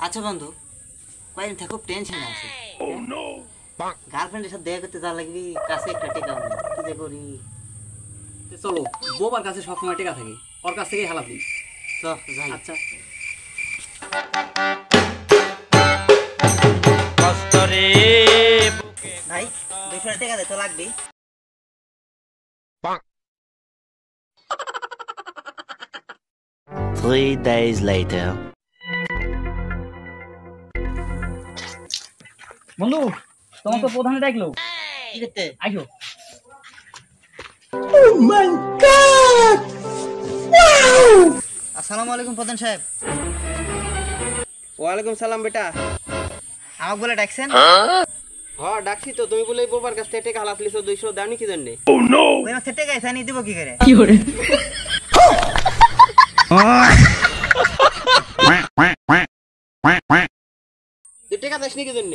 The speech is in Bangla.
আচ্ছা বন্ধু, কয়েকদিন থেকে খুব টেনশন আছে। গার্লফ্রেন্ডের সাথে দেখা করতে যাওয়া লাগবি, কাছে একটা টেকা নেই, কি যে করি। চলো, বোবার কাছে সবসময় টেকা থাকে, ওর কাছ থেকেই হালাবি। চ যাই। আচ্ছা ভাই 200 টাকা দে তো লাগবে। Three days later. বন্ধু, তোমার তো প্রধানে ডাকলো, কি করতে? আইসো। আসসালামু আলাইকুম প্রধান সাহেব। ওয়ালাইকুম সালাম বেটা। আমাকে বলে ডাকছেন? হ্যাঁ ডাকছি তো, তুমি বলে বোবার কাছ থেকে টাকা হালাত লিছো 200 দাওনি কি জন্য? ওই মাসে টাকা এসে দিব কি করে? তুই টাকা দাসনি কি জন্য?